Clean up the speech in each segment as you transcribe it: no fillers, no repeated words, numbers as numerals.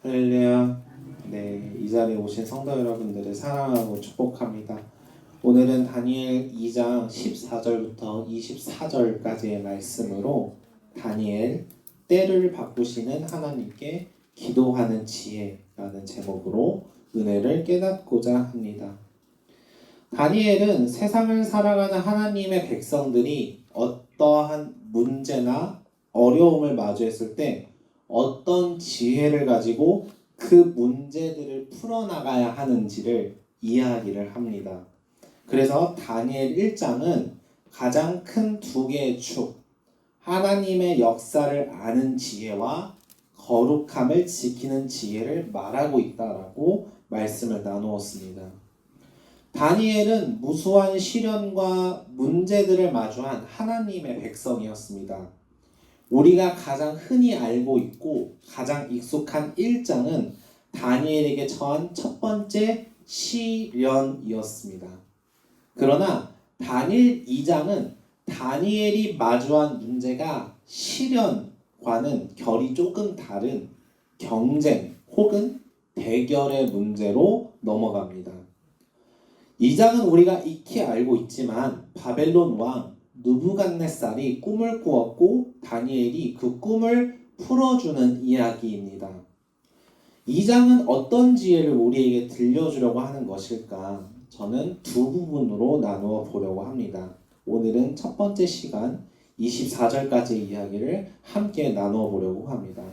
할렐루야. 네, 이 자리에 오신 성도 여러분들을 사랑하고 축복합니다. 오늘은 다니엘 2장 14절부터 24절까지의 말씀으로 다니엘 때를 바꾸시는 하나님께 기도하는 지혜라는 제목으로 은혜를 깨닫고자 합니다. 다니엘은 세상을 살아가는 하나님의 백성들이 어떠한 문제나 어려움을 마주했을 때 어떤 지혜를 가지고 그 문제들을 풀어나가야 하는지를 이야기를 합니다. 그래서 다니엘 1장은 가장 큰 두 개의 축, 하나님의 역사를 아는 지혜와 거룩함을 지키는 지혜를 말하고 있다라고 말씀을 나누었습니다. 다니엘은 무수한 시련과 문제들을 마주한 하나님의 백성이었습니다. 우리가 가장 흔히 알고 있고 가장 익숙한 1장은 다니엘에게 처한 첫 번째 시련이었습니다. 그러나 다니엘 2장은 다니엘이 마주한 문제가 시련과는 결이 조금 다른 경쟁 혹은 대결의 문제로 넘어갑니다. 2장은 우리가 익히 알고 있지만 바벨론 왕 느부갓네살이 꿈을 꾸었고 다니엘이 그 꿈을 풀어주는 이야기입니다. 2장은 어떤 지혜를 우리에게 들려주려고 하는 것일까? 저는 두 부분으로 나누어 보려고 합니다. 오늘은 첫 번째 시간 24절까지의 이야기를 함께 나누어 보려고 합니다.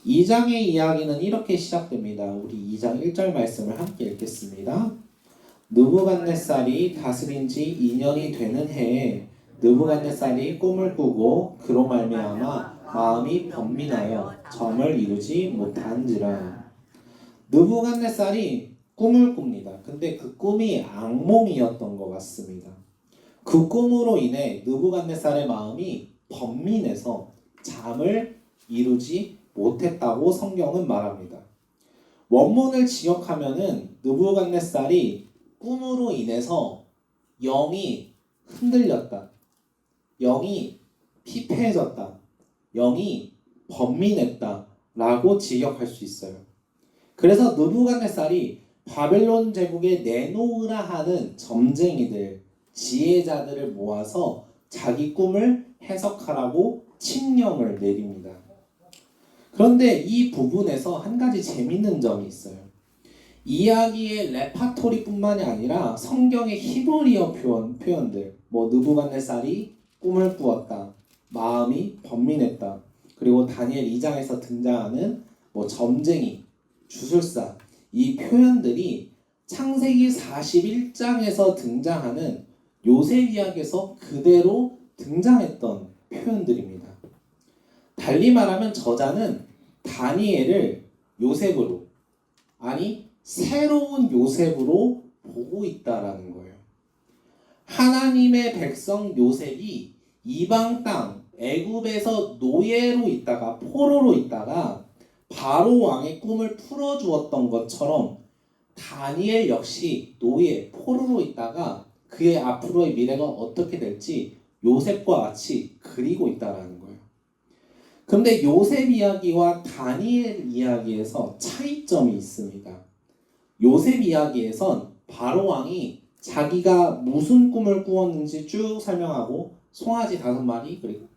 2장의 이야기는 이렇게 시작됩니다. 우리 2장 1절 말씀을 함께 읽겠습니다. 느부갓네살이 다스린 지 2년이 되는 해에 느부갓네살이 꿈을 꾸고 그로 말미암아 마음이 번민하여 점을 이루지 못한지라. 느부갓네살이 꿈을 꿉니다. 근데 그 꿈이 악몽이었던 것 같습니다. 그 꿈으로 인해 느부갓네살의 마음이 번민해서 잠을 이루지 못했다고 성경은 말합니다. 원문을 지역하면은 느부갓네살이 꿈으로 인해서 영이 흔들렸다. 영이 피폐해졌다. 영이 번민했다. 라고 직역할 수 있어요. 그래서 느부갓네살이 바벨론 제국에 내놓으라 하는 점쟁이들, 지혜자들을 모아서 자기 꿈을 해석하라고 칙령을 내립니다. 그런데 이 부분에서 한 가지 재밌는 점이 있어요. 이야기의 레파토리뿐만이 아니라 성경의 히브리어 표현들, 느부갓네살이 꿈을 꾸었다, 마음이 번민했다, 그리고 다니엘 2장에서 등장하는 점쟁이, 주술사, 이 표현들이 창세기 41장에서 등장하는 요셉 이야기에서 그대로 등장했던 표현들입니다. 달리 말하면 저자는 다니엘을 요셉으로, 아니 새로운 요셉으로 보고 있다라는 거예요. 하나님의 백성 요셉이 이방 땅 애굽에서 노예로 있다가 포로로 있다가 바로 왕의 꿈을 풀어주었던 것처럼 다니엘 역시 노예 포로로 있다가 그의 앞으로의 미래가 어떻게 될지 요셉과 같이 그리고 있다라는 거예요. 그런데 요셉 이야기와 다니엘 이야기에서 차이점이 있습니다. 요셉 이야기에선 바로 왕이 자기가 무슨 꿈을 꾸었는지 쭉 설명하고 송아지 5마리 그리고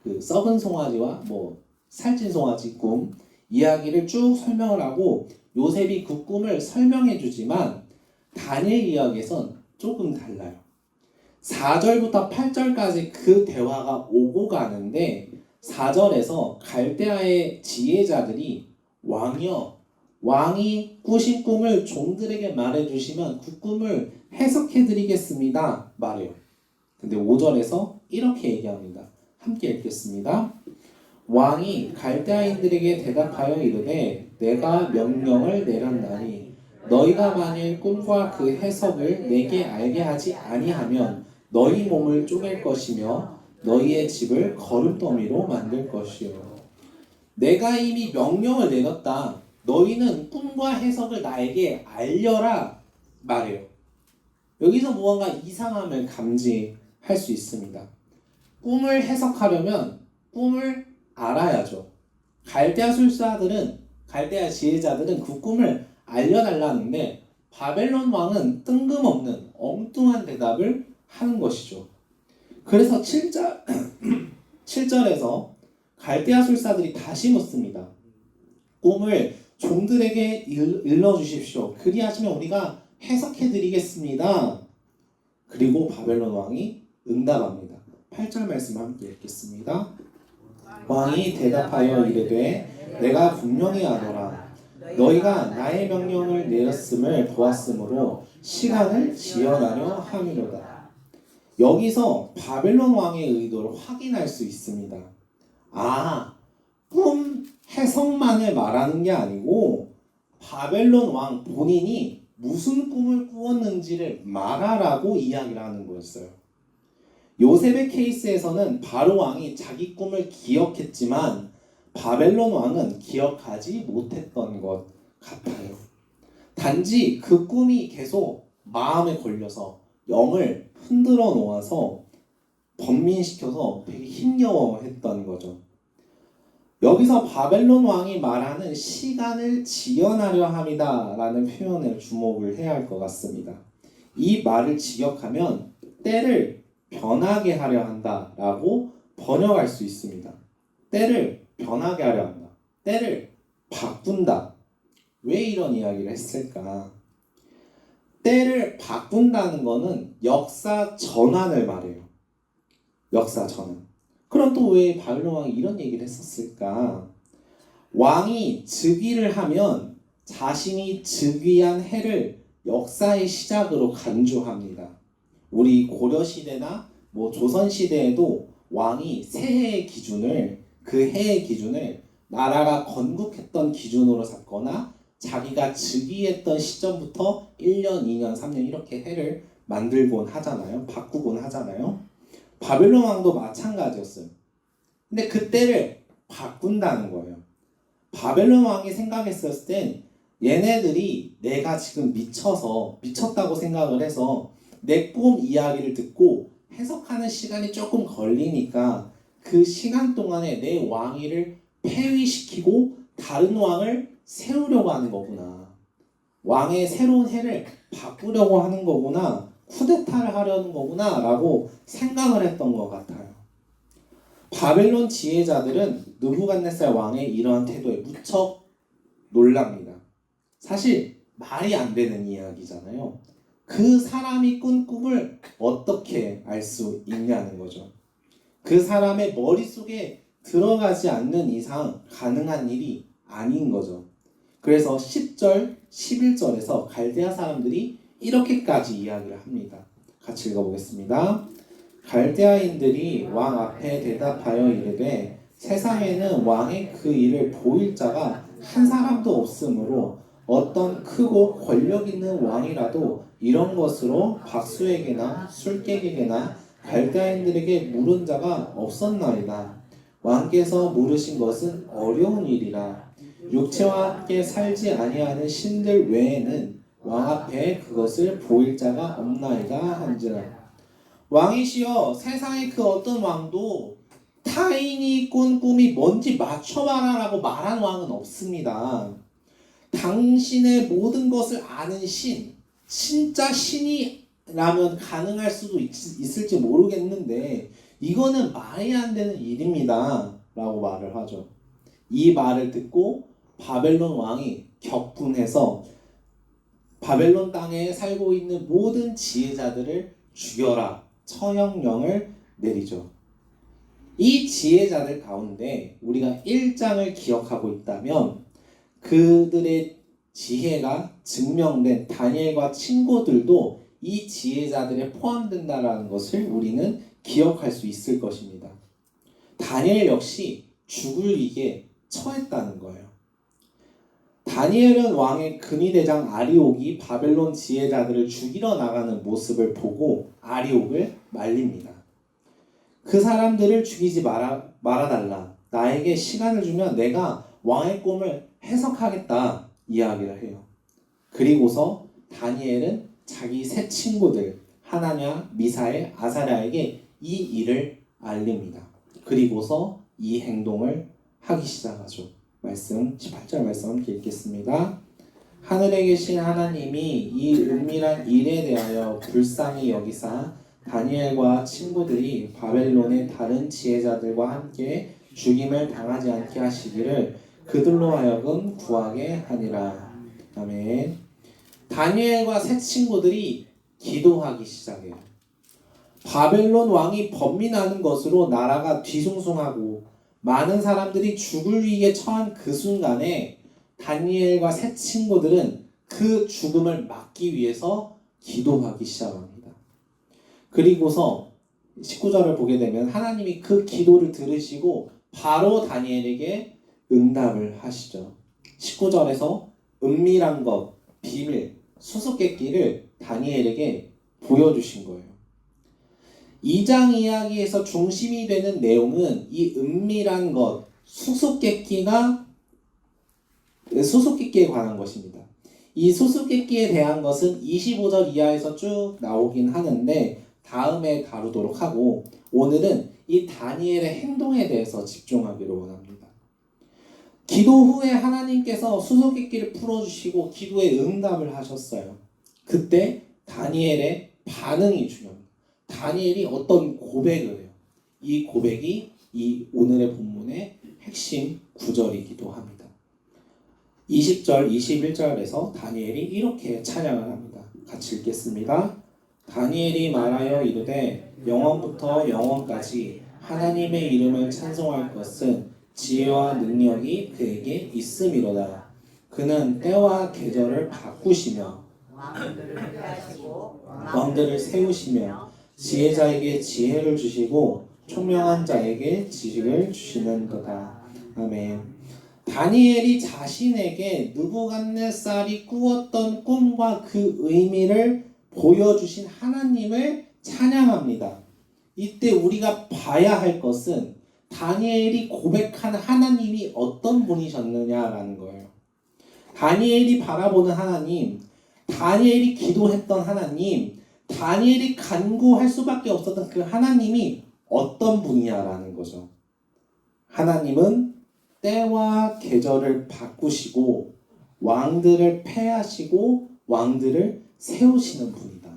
그 썩은 송아지와 살찐 송아지 꿈 이야기를 쭉 설명을 하고 요셉이 그 꿈을 설명해 주지만 다니엘 이야기에선 조금 달라요. 4절부터 8절까지 그 대화가 오고 가는데 4절에서 갈대아의 지혜자들이 왕이 꾸신 꿈을 종들에게 말해주시면 그 꿈을 해석해드리겠습니다 말해요. 근데 5절에서 이렇게 얘기합니다. 함께 읽겠습니다. 왕이 갈대아인들에게 대답하여 이르되 내가 명령을 내렸나니 너희가 만일 꿈과 그 해석을 내게 알게 하지 아니하면 너희 몸을 쪼갤 것이며 너희의 집을 거름더미로 만들 것이요. 내가 이미 명령을 내렸다. 너희는 꿈과 해석을 나에게 알려라 말해요. 여기서 무언가 이상함을 감지할 수 있습니다. 꿈을 해석하려면 꿈을 알아야죠. 갈대아 지혜자들은 그 꿈을 알려달라는데 바벨론 왕은 뜬금없는 엉뚱한 대답을 하는 것이죠. 그래서 7절에서 갈대아 술사들이 다시 묻습니다. 꿈을 종들에게 일러주십시오. 그리하시면 우리가 해석해드리겠습니다. 그리고 바벨론 왕이 응답합니다. 8절 말씀 함께 읽겠습니다. 왕이 대답하여 이르되 내가 분명히 아노라. 너희가 나의 명령을 내렸음을 보았으므로 시간을 지연하려 함이로다. 여기서 바벨론 왕의 의도를 확인할 수 있습니다. 꿈 해석만을 말하는 게 아니고 바벨론 왕 본인이 무슨 꿈을 꾸었는지를 말하라고 이야기를 하는 거였어요. 요셉의 케이스에서는 바로 왕이 자기 꿈을 기억했지만 바벨론 왕은 기억하지 못했던 것 같아요. 단지 그 꿈이 계속 마음에 걸려서 영을 흔들어 놓아서 번민시켜서 되게 힘겨워했던 거죠. 여기서 바벨론 왕이 말하는 시간을 지연하려 함이다 라는 표현에 주목을 해야 할 것 같습니다. 이 말을 직역하면 때를 변하게 하려 한다 라고 번역할 수 있습니다. 때를 변하게 하려 한다. 때를 바꾼다. 왜 이런 이야기를 했을까? 때를 바꾼다는 거는 역사 전환을 말해요. 역사 전환. 그럼 또 왜 바벨론 왕이 이런 얘기를 했었을까? 왕이 즉위를 하면 자신이 즉위한 해를 역사의 시작으로 간주합니다. 우리 고려시대나 조선시대에도 왕이 새해의 기준을, 그 해의 기준을 나라가 건국했던 기준으로 삼거나 자기가 즉위했던 시점부터 1년, 2년, 3년 이렇게 해를 만들곤 하잖아요. 바꾸곤 하잖아요. 바벨론 왕도 마찬가지였어요. 근데 그때를 바꾼다는 거예요. 바벨론 왕이 생각했을 땐 얘네들이 내가 지금 미쳤다고 생각을 해서 내 꿈 이야기를 듣고 해석하는 시간이 조금 걸리니까 그 시간 동안에 내 왕위를 폐위시키고 다른 왕을 세우려고 하는 거구나. 왕의 새로운 해를 바꾸려고 하는 거구나. 쿠데타를 하려는 거구나 라고 생각을 했던 것 같아요. 바벨론 지혜자들은 느부갓네살 왕의 이러한 태도에 무척 놀랍니다. 사실 말이 안 되는 이야기잖아요. 그 사람이 꾼 꿈을 어떻게 알 수 있냐는 거죠. 그 사람의 머릿속에 들어가지 않는 이상 가능한 일이 아닌 거죠. 그래서 10절, 11절에서 갈대아 사람들이 이렇게까지 이야기를 합니다. 같이 읽어보겠습니다. 갈대아인들이 왕 앞에 대답하여 이르되 세상에는 왕의 그 일을 보일 자가 한 사람도 없으므로 어떤 크고 권력 있는 왕이라도 이런 것으로 박수에게나 술객에게나 갈대아인들에게 물은 자가 없었나이다. 왕께서 물으신 것은 어려운 일이라. 육체와 함께 살지 아니하는 신들 외에는 왕 앞에 그것을 보일 자가 없나이다 한지라. 왕이시여, 세상의 그 어떤 왕도 타인이 꾼 꿈이 뭔지 맞춰봐라라고 말한 왕은 없습니다. 당신의 모든 것을 아는 신, 진짜 신이라면 가능할 수도 있을지 모르겠는데 이거는 말이 안 되는 일입니다 라고 말을 하죠. 이 말을 듣고 바벨론 왕이 격분해서 바벨론 땅에 살고 있는 모든 지혜자들을 죽여라 처형령을 내리죠. 이 지혜자들 가운데 우리가 1장을 기억하고 있다면 그들의 지혜가 증명된 다니엘과 친구들도 이 지혜자들에 포함된다는 것을 우리는 기억할 수 있을 것입니다. 다니엘 역시 죽을 위기에 처했다는 거예요. 다니엘은 왕의 근위대장 아리옥이 바벨론 지혜자들을 죽이러 나가는 모습을 보고 아리옥을 말립니다. 그 사람들을 죽이지 말아달라. 나에게 시간을 주면 내가 왕의 꿈을 해석하겠다 이야기를 해요. 그리고서 다니엘은 자기 세 친구들 하나냐, 미사엘, 아사랴에게 이 일을 알립니다. 그리고서 이 행동을 하기 시작하죠. 말씀 18절 말씀 함께 읽겠습니다. 하늘에 계신 하나님이 이 은밀한 일에 대하여 불쌍히 여기사 다니엘과 친구들이 바벨론의 다른 지혜자들과 함께 죽임을 당하지 않게 하시기를 그들로 하여금 구하게 하니라. 아멘. 다니엘과 세 친구들이 기도하기 시작해요. 바벨론 왕이 번민하는 것으로 나라가 뒤숭숭하고 많은 사람들이 죽을 위기에 처한 그 순간에 다니엘과 세 친구들은 그 죽음을 막기 위해서 기도하기 시작합니다. 그리고서 19절을 보게 되면 하나님이 그 기도를 들으시고 바로 다니엘에게 응답을 하시죠. 19절에서 은밀한 것, 비밀, 수수께끼를 다니엘에게 보여주신 거예요. 2장 이야기에서 중심이 되는 내용은 이 은밀한 것, 수수께끼에 관한 것입니다. 이 수수께끼에 대한 것은 25절 이하에서 쭉 나오긴 하는데 다음에 다루도록 하고 오늘은 이 다니엘의 행동에 대해서 집중하기를 원합니다. 기도 후에 하나님께서 수수께끼를 풀어주시고 기도에 응답을 하셨어요. 그때 다니엘의 반응이 중요합니다. 다니엘이 어떤 고백을 해요. 이 고백이 이 오늘의 본문의 핵심 구절이기도 합니다. 20절, 21절에서 다니엘이 이렇게 찬양을 합니다. 같이 읽겠습니다. 다니엘이 말하여 이르되 영원부터 영원까지 하나님의 이름을 찬송할 것은 지혜와 능력이 그에게 있음이로다. 그는 때와 계절을 바꾸시며 왕들을 세우시며 지혜자에게 지혜를 주시고 총명한 자에게 지식을 주시는도다. 아멘. 다니엘이 자신에게 느부갓네살이 꾸었던 꿈과 그 의미를 보여주신 하나님을 찬양합니다. 이때 우리가 봐야 할 것은 다니엘이 고백한 하나님이 어떤 분이셨느냐라는 거예요. 다니엘이 바라보는 하나님, 다니엘이 기도했던 하나님, 다니엘이 간구할 수밖에 없었던 그 하나님이 어떤 분이냐라는 거죠. 하나님은 때와 계절을 바꾸시고 왕들을 패하시고 왕들을 세우시는 분이다.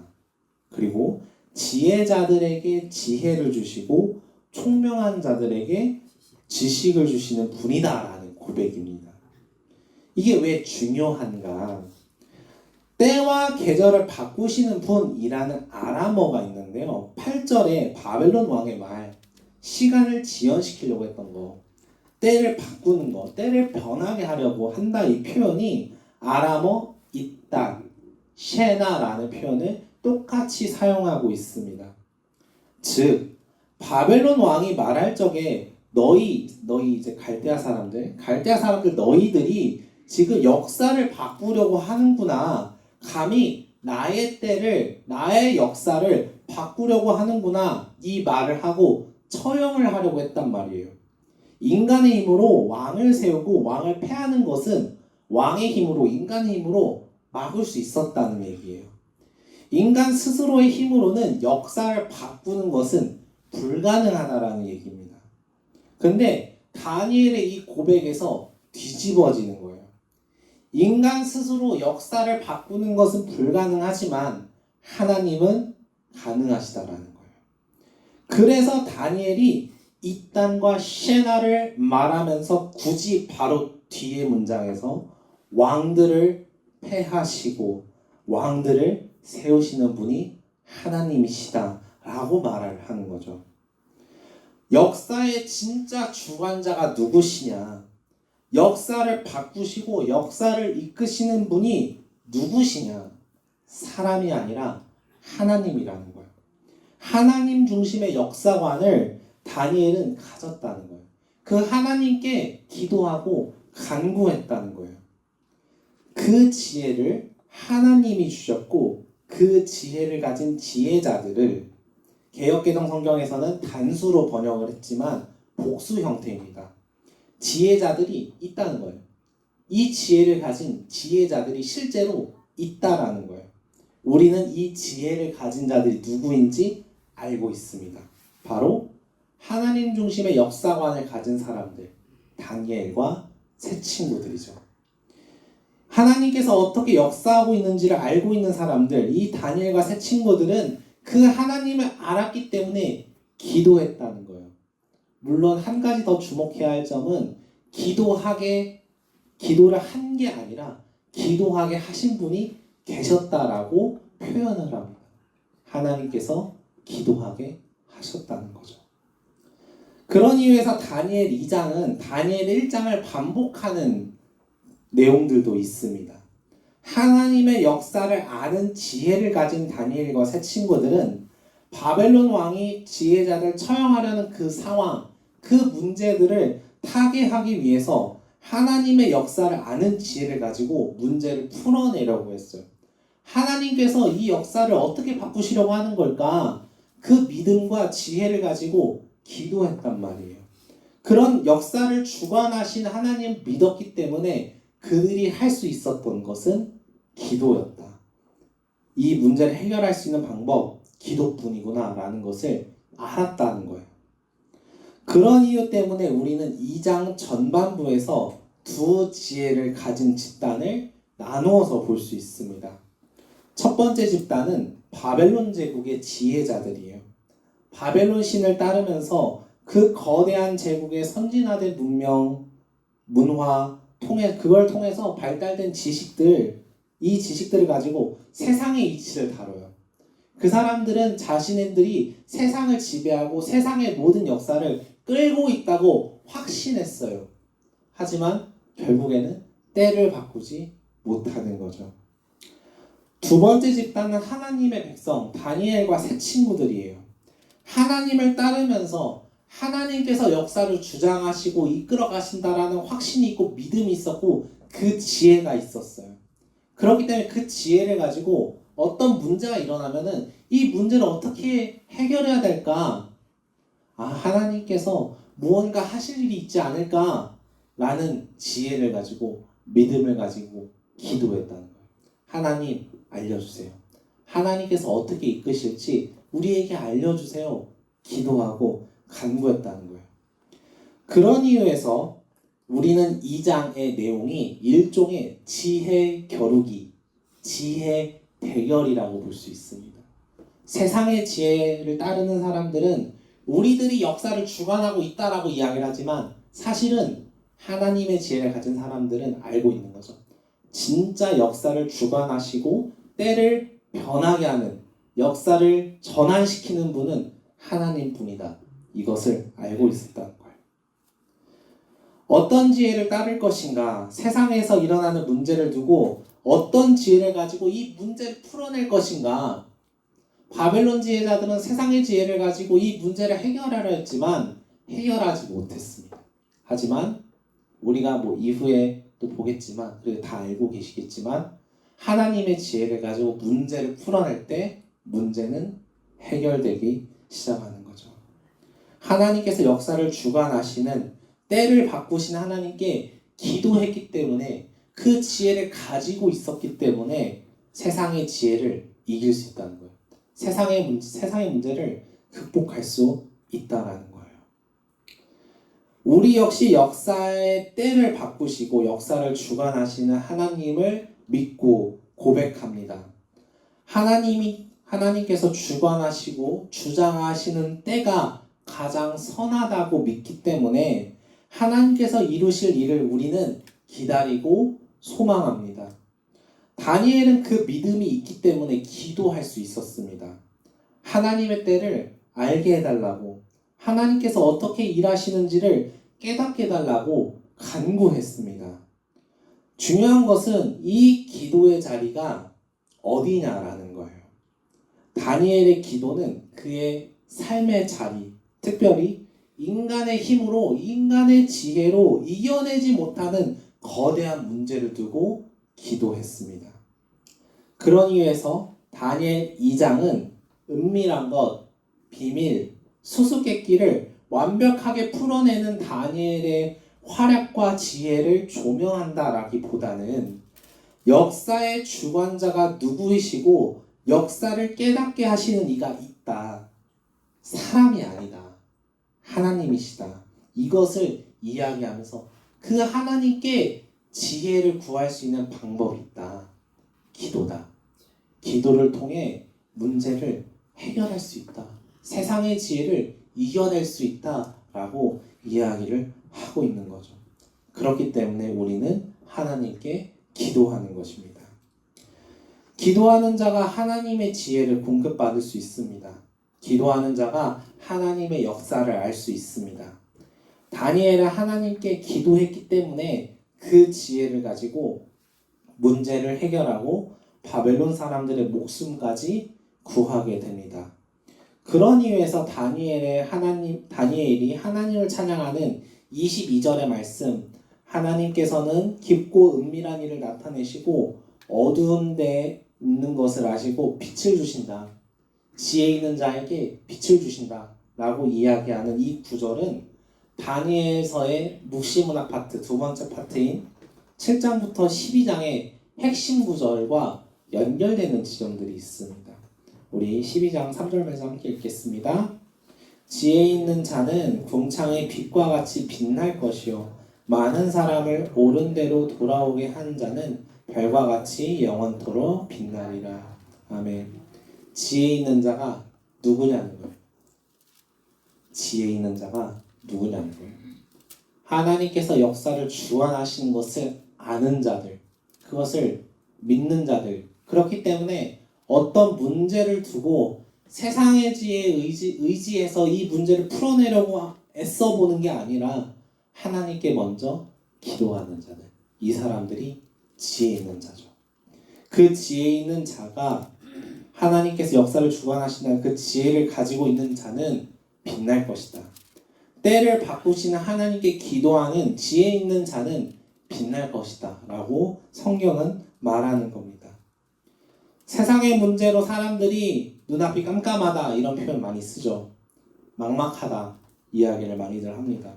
그리고 지혜자들에게 지혜를 주시고 총명한 자들에게 지식을 주시는 분이다라는 고백입니다. 이게 왜 중요한가? 때와 계절을 바꾸시는 분이라는 아람어가 있는데요. 8절에 바벨론 왕의 말, 시간을 지연시키려고 했던 거, 때를 바꾸는 거, 때를 변하게 하려고 한다 이 표현이 아람어 있다, 셰나라는 표현을 똑같이 사용하고 있습니다. 즉 바벨론 왕이 말할 적에 너희 이제 갈대아 사람들 너희들이 지금 역사를 바꾸려고 하는구나. 감히 나의 때를, 나의 역사를 바꾸려고 하는구나. 이 말을 하고 처형을 하려고 했단 말이에요. 인간의 힘으로 왕을 세우고 왕을 패하는 것은 왕의 힘으로, 인간의 힘으로 막을 수 있었다는 얘기예요. 인간 스스로의 힘으로는 역사를 바꾸는 것은 불가능하다라는 얘기입니다. 근데 다니엘의 이 고백에서 뒤집어지는 거예요. 인간 스스로 역사를 바꾸는 것은 불가능하지만 하나님은 가능하시다라는 거예요. 그래서 다니엘이 이단과 셰나를 말하면서 굳이 바로 뒤에 문장에서 왕들을 패하시고 왕들을 세우시는 분이 하나님이시다라고 말을 하는 거죠. 역사의 진짜 주관자가 누구시냐? 역사를 바꾸시고 역사를 이끄시는 분이 누구시냐? 사람이 아니라 하나님이라는 거예요. 하나님 중심의 역사관을 다니엘은 가졌다는 거예요. 그 하나님께 기도하고 간구했다는 거예요. 그 지혜를 하나님이 주셨고 그 지혜를 가진 지혜자들을 개역개정 성경에서는 단수로 번역을 했지만 복수 형태입니다. 지혜자들이 있다는 거예요. 이 지혜를 가진 지혜자들이 실제로 있다라는 거예요. 우리는 이 지혜를 가진 자들이 누구인지 알고 있습니다. 바로 하나님 중심의 역사관을 가진 사람들, 다니엘과 새 친구들이죠. 하나님께서 어떻게 역사하고 있는지를 알고 있는 사람들, 이 다니엘과 새 친구들은 그 하나님을 알았기 때문에 기도했다는 거예요. 물론 한 가지 더 주목해야 할 점은 기도를 한 게 아니라 기도하게 하신 분이 계셨다라고 표현을 합니다. 하나님께서 기도하게 하셨다는 거죠. 그런 이유에서 다니엘 2장은 다니엘 1장을 반복하는 내용들도 있습니다. 하나님의 역사를 아는 지혜를 가진 다니엘과 새 친구들은 바벨론 왕이 지혜자들 처형하려는 그 상황, 그 문제들을 타개하기 위해서 하나님의 역사를 아는 지혜를 가지고 문제를 풀어내려고 했어요. 하나님께서 이 역사를 어떻게 바꾸시려고 하는 걸까? 그 믿음과 지혜를 가지고 기도했단 말이에요. 그런 역사를 주관하신 하나님 믿었기 때문에 그들이 할 수 있었던 것은 기도였다. 이 문제를 해결할 수 있는 방법, 기도뿐이구나 라는 것을 알았다는 거예요. 그런 이유 때문에 우리는 2장 전반부에서 두 지혜를 가진 집단을 나누어서 볼 수 있습니다. 첫 번째 집단은 바벨론 제국의 지혜자들이에요. 바벨론 신을 따르면서 그 거대한 제국의 선진화된 문명, 문화, 그걸 통해서 발달된 지식들, 이 지식들을 가지고 세상의 이치를 다뤄요. 그 사람들은 자신들이 세상을 지배하고 세상의 모든 역사를 끌고 있다고 확신했어요. 하지만 결국에는 때를 바꾸지 못하는 거죠. 두 번째 집단은 하나님의 백성, 다니엘과 새 친구들이에요. 하나님을 따르면서 하나님께서 역사를 주장하시고 이끌어 가신다라는 확신이 있고 믿음이 있었고 그 지혜가 있었어요. 그렇기 때문에 그 지혜를 가지고 어떤 문제가 일어나면은 이 문제를 어떻게 해결해야 될까? 하나님께서 무언가 하실 일이 있지 않을까? 라는 지혜를 가지고 믿음을 가지고 기도했다는 거예요. 하나님 알려주세요. 하나님께서 어떻게 이끄실지 우리에게 알려주세요. 기도하고 간구했다는 거예요. 그런 이유에서 우리는 2장의 내용이 일종의 지혜 겨루기, 지혜 대결이라고 볼 수 있습니다. 세상의 지혜를 따르는 사람들은 우리들이 역사를 주관하고 있다라고 이야기를 하지만 사실은 하나님의 지혜를 가진 사람들은 알고 있는 거죠. 진짜 역사를 주관하시고 때를 변하게 하는, 역사를 전환시키는 분은 하나님뿐이다. 이것을 알고 있었다는 거예요. 어떤 지혜를 따를 것인가, 세상에서 일어나는 문제를 두고 어떤 지혜를 가지고 이 문제를 풀어낼 것인가. 바벨론 지혜자들은 세상의 지혜를 가지고 이 문제를 해결하려 했지만 해결하지 못했습니다. 하지만 우리가 이후에 또 보겠지만, 그리고 다 알고 계시겠지만 하나님의 지혜를 가지고 문제를 풀어낼 때 문제는 해결되기 시작하는 거죠. 하나님께서 역사를 주관하시는, 때를 바꾸시는 하나님께 기도했기 때문에, 그 지혜를 가지고 있었기 때문에 세상의 지혜를 이길 수 있다는 거예요. 세상의 문제를 극복할 수 있다라는 거예요. 우리 역시 역사의 때를 바꾸시고 역사를 주관하시는 하나님을 믿고 고백합니다. 하나님께서 주관하시고 주장하시는 때가 가장 선하다고 믿기 때문에 하나님께서 이루실 일을 우리는 기다리고 소망합니다. 다니엘은 그 믿음이 있기 때문에 기도할 수 있었습니다. 하나님의 때를 알게 해달라고, 하나님께서 어떻게 일하시는지를 깨닫게 해달라고 간구했습니다. 중요한 것은 이 기도의 자리가 어디냐라는 거예요. 다니엘의 기도는 그의 삶의 자리, 특별히 인간의 힘으로, 인간의 지혜로 이겨내지 못하는 거대한 문제를 두고 기도했습니다. 그런 이유에서 다니엘 2장은 은밀한 것, 비밀, 수수께끼를 완벽하게 풀어내는 다니엘의 활약과 지혜를 조명한다라기보다는 역사의 주관자가 누구이시고 역사를 깨닫게 하시는 이가 있다. 사람이 아니다. 하나님이시다. 이것을 이야기하면서 그 하나님께 지혜를 구할 수 있는 방법이 있다. 기도다. 기도를 통해 문제를 해결할 수 있다. 세상의 지혜를 이겨낼 수 있다라고 이야기를 하고 있는 거죠. 그렇기 때문에 우리는 하나님께 기도하는 것입니다. 기도하는 자가 하나님의 지혜를 공급받을 수 있습니다. 기도하는 자가 하나님의 역사를 알 수 있습니다. 다니엘은 하나님께 기도했기 때문에 그 지혜를 가지고 문제를 해결하고 바벨론 사람들의 목숨까지 구하게 됩니다. 그런 이유에서 다니엘이 하나님을 찬양하는 22절의 말씀, 하나님께서는 깊고 은밀한 일을 나타내시고 어두운 데에 있는 것을 아시고 빛을 주신다. 지혜 있는 자에게 빛을 주신다. 라고 이야기하는 이 구절은 다니엘서의 묵시문학 파트, 두 번째 파트인 7장부터 12장의 핵심 구절과 연결되는 지점들이 있습니다. 우리 12장 3절 말씀 함께 읽겠습니다. 지혜 있는 자는 궁창의 빛과 같이 빛날 것이요 많은 사람을 옳은 대로 돌아오게 하는 자는 별과 같이 영원토록 빛나리라. 아멘. 지혜 있는 자가 누구냐는 거예요. 지혜 있는 자가 누구냐는 거예요. 하나님께서 역사를 주관하시는 것을 아는 자들, 그것을 믿는 자들. 그렇기 때문에 어떤 문제를 두고 세상의 지혜에 의지해서 이 문제를 풀어내려고 애써보는 게 아니라 하나님께 먼저 기도하는 자들, 이 사람들이 지혜 있는 자죠. 그 지혜 있는 자가 하나님께서 역사를 주관하시는 그 지혜를 가지고 있는 자는 빛날 것이다. 때를 바꾸시는 하나님께 기도하는 지혜 있는 자는 빛날 것이다 라고 성경은 말하는 겁니다. 세상의 문제로 사람들이 눈앞이 깜깜하다 이런 표현 많이 쓰죠. 막막하다 이야기를 많이들 합니다.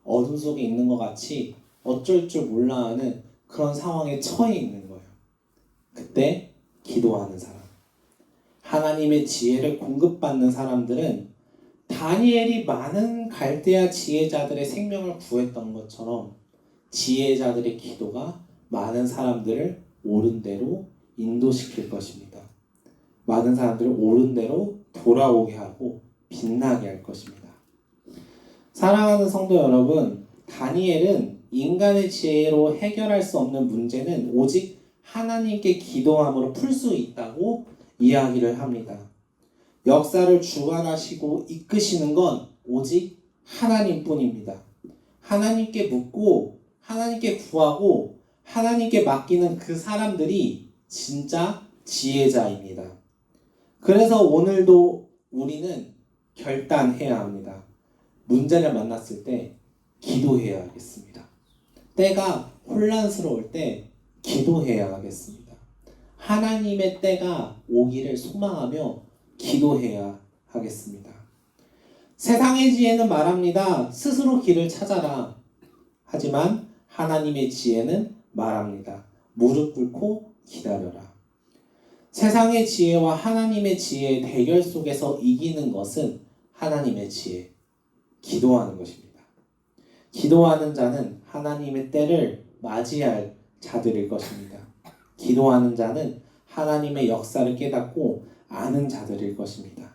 어둠 속에 있는 것 같이 어쩔 줄 몰라 하는 그런 상황에 처해 있는 거예요. 그때 기도하는 사람, 하나님의 지혜를 공급받는 사람들은 다니엘이 많은 갈대아 지혜자들의 생명을 구했던 것처럼 지혜자들의 기도가 많은 사람들을 옳은 대로 인도시킬 것입니다. 많은 사람들을 옳은 대로 돌아오게 하고 빛나게 할 것입니다. 사랑하는 성도 여러분, 다니엘은 인간의 지혜로 해결할 수 없는 문제는 오직 하나님께 기도함으로 풀 수 있다고 이야기를 합니다. 역사를 주관하시고 이끄시는 건 오직 하나님뿐입니다. 하나님께 묻고 하나님께 구하고 하나님께 맡기는 그 사람들이 진짜 지혜자입니다. 그래서 오늘도 우리는 결단해야 합니다. 문제를 만났을 때 기도해야 하겠습니다. 때가 혼란스러울 때 기도해야 하겠습니다. 하나님의 때가 오기를 소망하며 기도해야 하겠습니다. 세상의 지혜는 말합니다. 스스로 길을 찾아라. 하지만 하나님의 지혜는 말합니다. 무릎 꿇고 기다려라. 세상의 지혜와 하나님의 지혜의 대결 속에서 이기는 것은 하나님의 지혜, 기도하는 것입니다. 기도하는 자는 하나님의 때를 맞이할 자들일 것입니다. 기도하는 자는 하나님의 역사를 깨닫고 아는 자들일 것입니다.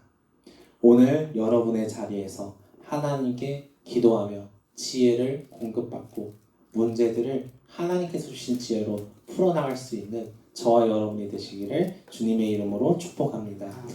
오늘 여러분의 자리에서 하나님께 기도하며 지혜를 공급받고 문제들을 하나님께서 주신 지혜로 풀어나갈 수 있는 저와 여러분이 되시기를 주님의 이름으로 축복합니다.